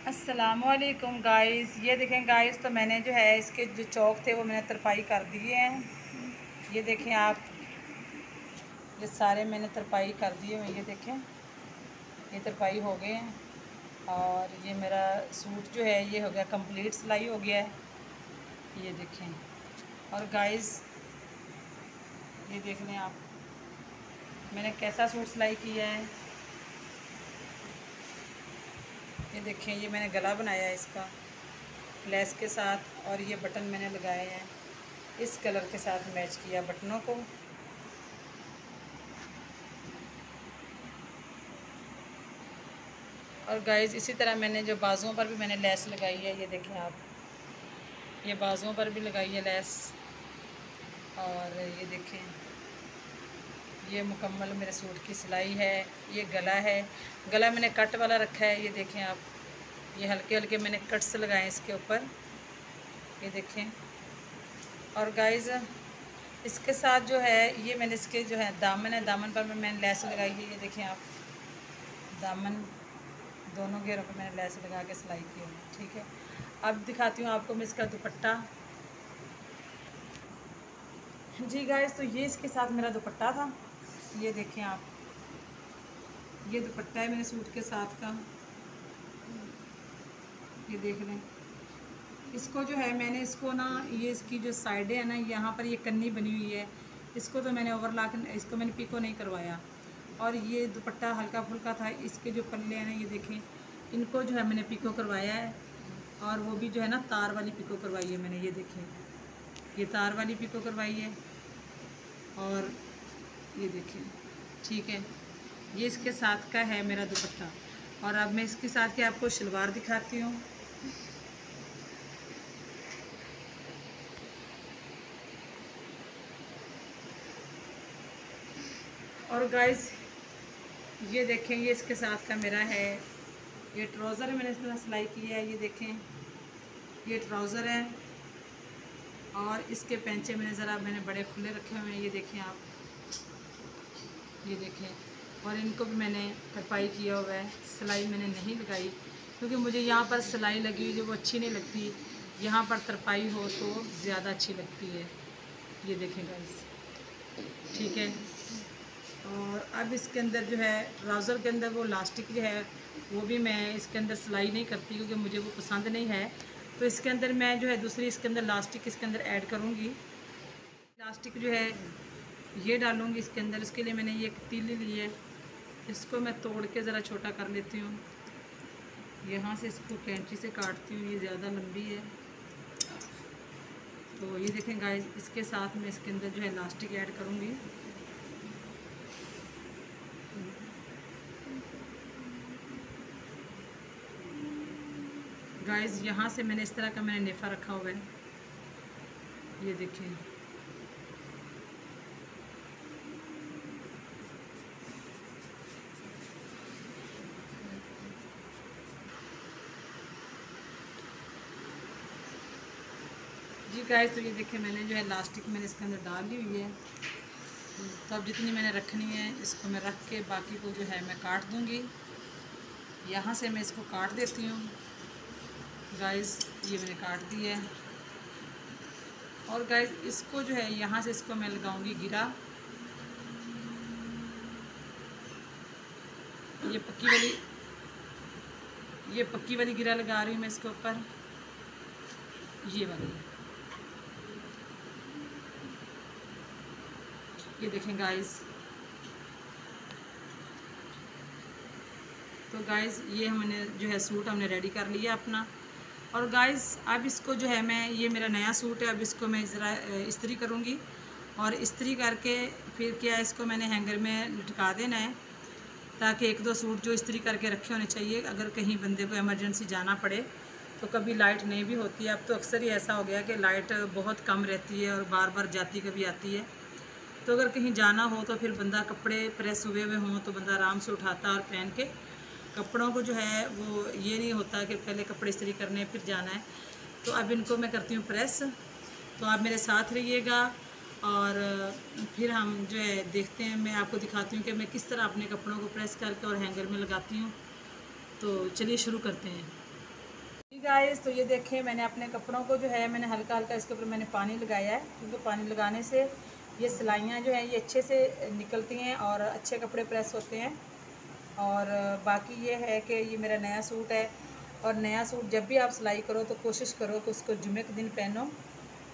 अस्सलाम वालेकुम गाइस। ये देखें गाइस, तो मैंने जो है इसके जो चौक थे वो मैंने तरपाई कर दिए हैं। ये देखें आप, ये सारे मैंने तरपाई कर दिए हैं। ये देखें, ये तरपाई हो गए हैं और ये मेरा सूट जो है ये हो गया कंप्लीट, सिलाई हो गया है। ये देखें। और गाइस ये देख लें आप, मैंने कैसा सूट सिलाई किया है। ये देखें, ये मैंने गला बनाया है इसका लेस के साथ, और ये बटन मैंने लगाए हैं इस कलर के साथ, मैच किया बटनों को। और गाइस इसी तरह मैंने जो बाजुओं पर भी मैंने लेस लगाई है। ये देखें आप, ये बाजुओं पर भी लगाई है लेस। और ये देखें, ये मुकम्मल मेरे सूट की सिलाई है। ये गला है, गला मैंने कट वाला रखा है। ये देखें आप, ये हल्के हल्के मैंने कट्स लगाए हैं इसके ऊपर। ये देखें। और गाइस इसके साथ जो है ये मैंने इसके जो है दामन है, दामन पर मैंने लेस लगाई है। ये देखें आप, दामन दोनों घेरों पर मैंने लेस लगा के सिलाई की है। ठीक है, अब दिखाती हूँ आपको मैं इसका दुपट्टा। जी गाइस, तो ये इसके साथ मेरा दुपट्टा था। ये देखें आप, ये दुपट्टा है मेरे सूट के साथ का। ये देख लें, इसको जो है मैंने इसको ना, ये इसकी जो साइडें है ना, यहाँ पर ये कन्नी बनी हुई है, इसको तो मैंने ओवरलॉक, इसको मैंने पिको नहीं करवाया। और ये दुपट्टा हल्का फुल्का था, इसके जो पल्ले हैं ना, ये देखें, इनको जो है मैंने पिको करवाया है। और वो भी जो है ना तार वाली पिको करवाई है मैंने। ये देखें, ये तार वाली पिको करवाई है। और ये देखें, ठीक है, ये इसके साथ का है मेरा दुपट्टा। और अब मैं इसके साथ के आपको शलवार दिखाती हूँ। और गाइस ये देखें, ये इसके साथ का मेरा है, ये ट्राउज़र है, मैंने इस तरह सिलाई की है। ये देखें, ये ट्राउज़र है और इसके पैंचे मैंने बड़े खुले रखे हुए हैं। ये देखें आप, ये देखें। और इनको भी मैंने तरपाई किया हुआ है, सिलाई मैंने नहीं लगाई क्योंकि मुझे यहाँ पर सिलाई लगी हुई जो वो अच्छी नहीं लगती, यहाँ पर तरपाई हो तो ज़्यादा अच्छी लगती है। ये देखें गाइस, ठीक है। और अब इसके अंदर जो है ट्राउज़र के अंदर वो लास्टिक जो है वो भी मैं इसके अंदर सिलाई नहीं करती क्योंकि मुझे वो पसंद नहीं है। तो इसके अंदर मैं जो है दूसरी इसके अंदर लास्टिक इसके अंदर ऐड करूँगी। लास्टिक जो है ये डालूँगी इसके अंदर। इसके लिए मैंने ये एक तीली ली है, इसको मैं तोड़ के ज़रा छोटा कर लेती हूँ। यहाँ से इसको कैंची से काटती हूँ, ये ज़्यादा लंबी है। तो ये देखें गाइस, इसके साथ मैं इसके अंदर जो है लास्टिक ऐड करूँगी। गाइस यहाँ से मैंने इस तरह का मैंने नेफा रखा हुआ है। ये देखें, जी गाइस, तो ये देखें मैंने जो है लास्टिक मैंने इसके अंदर डाल ली हुई है। तो अब जितनी मैंने रखनी है इसको मैं रख के बाकी को जो है मैं काट दूँगी। यहाँ से मैं इसको काट देती हूँ गाइस, ये मैंने काट दी है। और गाइस इसको जो है यहाँ से इसको मैं लगाऊंगी गिरा, ये पक्की वाली गिरा लगा रही हूँ मैं इसके ऊपर, ये वाली। ये देखें गाइस, तो गाइस ये हमने जो है सूट हमने रेडी कर लिया अपना। और गाइस अब इसको जो है मैं, ये मेरा नया सूट है, अब इसको मैं ज़रा इस्त्री करूँगी। और इस्त्री करके फिर क्या, इसको मैंने हैंगर में लटका देना है ताकि एक दो सूट जो इस्त्री करके रखे होने चाहिए, अगर कहीं बंदे को इमरजेंसी जाना पड़े तो कभी लाइट नहीं भी होती है। अब तो अक्सर ही ऐसा हो गया कि लाइट बहुत कम रहती है और बार बार जाती कभी आती है। तो अगर कहीं जाना हो तो फिर बंदा, कपड़े प्रेस हुए हुए हों तो बंदा आराम से उठाता और पहन के कपड़ों को जो है वो ये नहीं होता कि पहले कपड़े इस्त्री करने फिर जाना है। तो अब इनको मैं करती हूँ प्रेस। तो आप मेरे साथ रहिएगा और फिर हम जो है देखते हैं, मैं आपको दिखाती हूँ कि मैं किस तरह अपने कपड़ों को प्रेस करके और हैंगर में लगाती हूँ। तो चलिए शुरू करते हैं। गाइस, तो ये देखें मैंने अपने कपड़ों को जो है मैंने हल्का हल्का इसके ऊपर मैंने पानी लगाया है, क्योंकि पानी लगाने से ये सिलाइयाँ जो हैं ये अच्छे से निकलती हैं और अच्छे कपड़े प्रेस होते हैं। और बाकी ये है कि ये मेरा नया सूट है, और नया सूट जब भी आप सिलाई करो तो कोशिश करो कि उसको जुमे के दिन पहनो,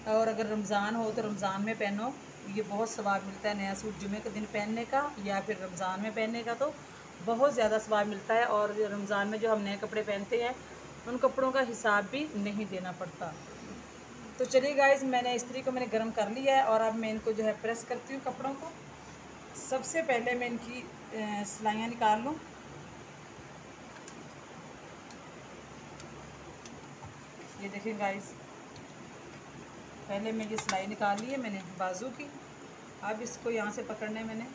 और अगर रमज़ान हो तो रमज़ान में पहनो। ये बहुत सवाब मिलता है नया सूट जुमे के दिन पहनने का या फिर रमज़ान में पहनने का, तो बहुत ज़्यादा सवाब मिलता है। और रमज़ान में जो हम नए कपड़े पहनते हैं उन कपड़ों का हिसाब भी नहीं देना पड़ता। तो चलिए गाइस, मैंने इस्त्री को मैंने गर्म कर लिया है और अब मैं इनको जो है प्रेस करती हूँ कपड़ों को। सबसे पहले मैं इनकी सिलाइयाँ निकाल लूँ। ये देखें गाइस, पहले मैं ये सिलाई निकाल ली है मैंने बाजू की। अब इसको यहाँ से पकड़ना है मैंने।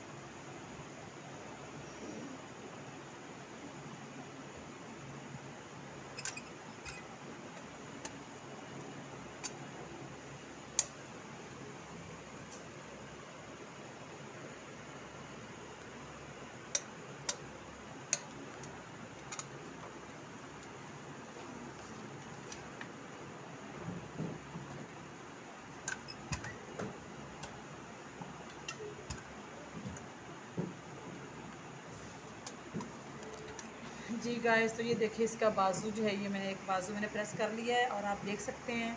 जी गाइस, तो ये देखिए इसका बाजू जो है ये मैंने एक बाजू मैंने प्रेस कर लिया है, और आप देख सकते हैं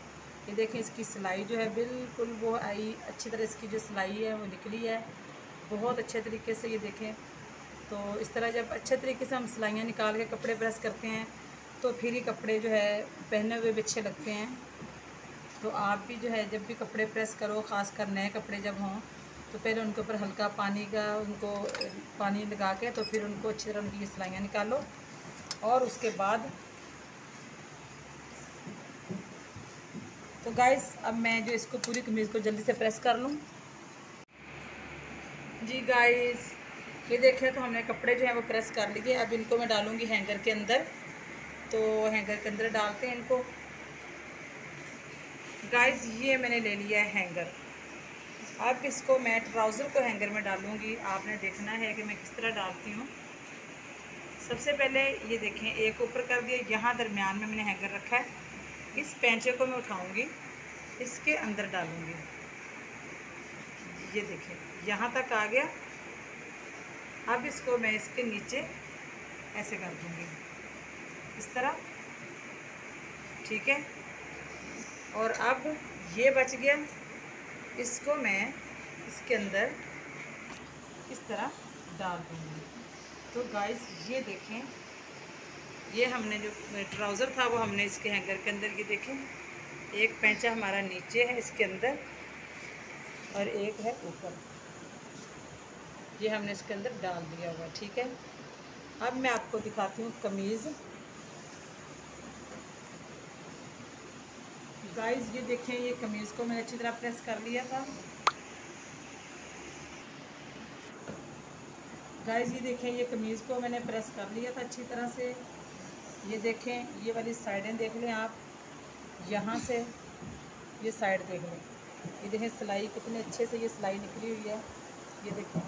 ये देखें इसकी सिलाई जो है बिल्कुल वो आई, अच्छी तरह इसकी जो सिलाई है वो निकली है बहुत अच्छे तरीके से। ये देखें, तो इस तरह जब अच्छे तरीके से हम सिलाइयाँ निकाल के कपड़े प्रेस करते हैं तो फिर ही कपड़े जो है पहने हुए भी अच्छे लगते हैं। तो आप भी जो है जब भी कपड़े प्रेस करो, ख़ासकर नए कपड़े जब हों, तो पहले उनके ऊपर हल्का पानी का उनको पानी लगा के तो फिर उनको अच्छी तरह उनकी सिलाइयाँ निकालो। और उसके बाद तो गाइस, अब मैं जो इसको पूरी कमीज़ को जल्दी से प्रेस कर लूँ। जी गाइस, ये देखें तो हमने कपड़े जो है वो प्रेस कर लिए। अब इनको मैं डालूँगी हैंगर के अंदर। तो हैंगर के अंदर डालते हैं इनको। गाइस, ये मैंने ले लिया है हैंगर। अब इसको मैं ट्राउज़र को हैंगर में डालूँगी। आपने देखना है कि मैं किस तरह डालती हूँ। सबसे पहले ये देखें, एक ऊपर कर दिया, यहाँ दरमियान में मैंने हैंगर रखा है। इस पेंचे को मैं उठाऊंगी, इसके अंदर डालूंगी। ये देखें यहाँ तक आ गया। अब इसको मैं इसके नीचे ऐसे कर दूंगी इस तरह, ठीक है। और अब ये बच गया, इसको मैं इसके अंदर इस तरह डाल दूंगी। तो गाइस, ये देखें, ये हमने जो ट्राउज़र था वो हमने इसके हैंगर के अंदर, ये देखें एक पेंचा हमारा नीचे है इसके अंदर और एक है ऊपर, ये हमने इसके अंदर डाल दिया हुआ, ठीक है। अब मैं आपको दिखाती हूँ कमीज़। गाइस, ये देखें, ये कमीज़ को मैंने अच्छी तरह प्रेस कर लिया था। गाइस, ये देखें, ये कमीज़ को मैंने प्रेस कर लिया था अच्छी तरह से। ये देखें, ये वाली साइडें देख लें आप, यहाँ से ये साइड देख लें। ये देखें सिलाई कितने अच्छे से ये सिलाई निकली हुई है। ये देखें,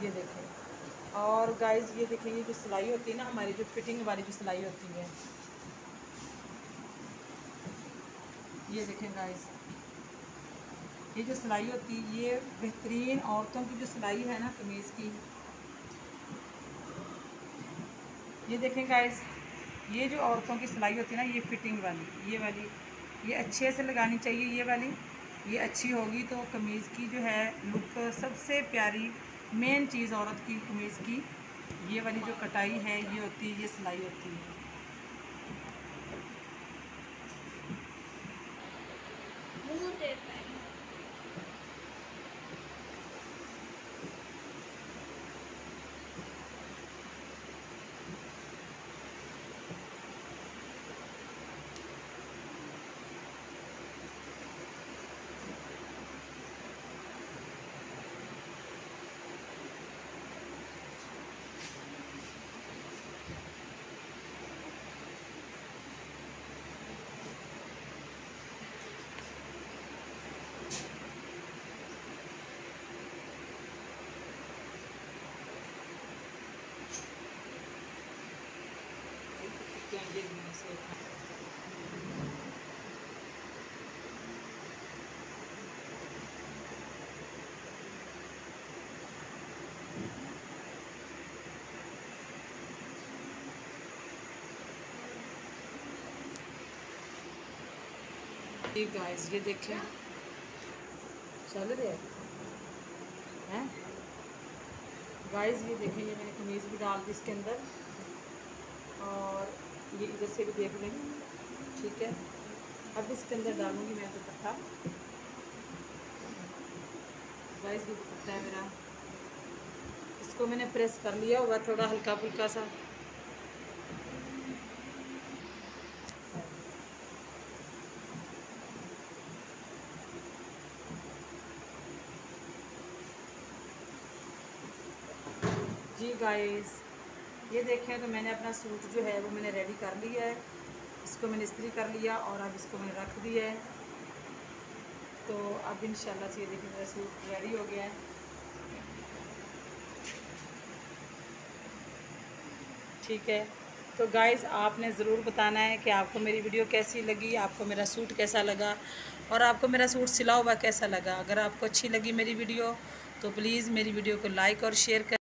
ये देखें। और गाइस, ये देखें, ये जो सिलाई होती है ना हमारी, जो फिटिंग वाली जो सिलाई होती है, ये देखें गाइस, ये जो सिलाई होती है ये बेहतरीन औरतों की जो सिलाई है ना कमीज़ की, ये देखें गाइस, ये जो औरतों की सिलाई होती है ना, ये फिटिंग वाली, ये वाली, ये अच्छे से लगानी चाहिए। ये वाली ये अच्छी होगी तो कमीज़ की जो है लुक सबसे प्यारी, मेन चीज़ औरत की कमीज़ की ये वाली जो कटाई है ये होती है, ये सिलाई होती है। ये भी मैंने से गाइस ये देखें चल रहे हैं गाइस, ये देखें ये मैंने कमीज़ भी डाल दी इसके अंदर और ये इधर से भी देख लें, ठीक है। अब इसके अंदर डालूंगी मैं दुपट्टा। गाइस ये दुपट्टा है मेरा, इसको मैंने प्रेस कर लिया होगा थोड़ा हल्का फुल्का सा। जी गाइस ये देखें तो मैंने अपना सूट जो है वो मैंने रेडी कर लिया है, इसको मैंने इस्त्री कर लिया और अब इसको मैंने रख दिया है। तो अब इंशाल्लाह से ये देखिए मेरा सूट रेडी हो गया है। ठीक है, तो गाइस आपने ज़रूर बताना है कि आपको मेरी वीडियो कैसी लगी, आपको मेरा सूट कैसा लगा और आपको मेरा सूट सिला हुआ कैसा लगा। अगर आपको अच्छी लगी मेरी वीडियो तो प्लीज़ मेरी वीडियो को लाइक और शेयर कर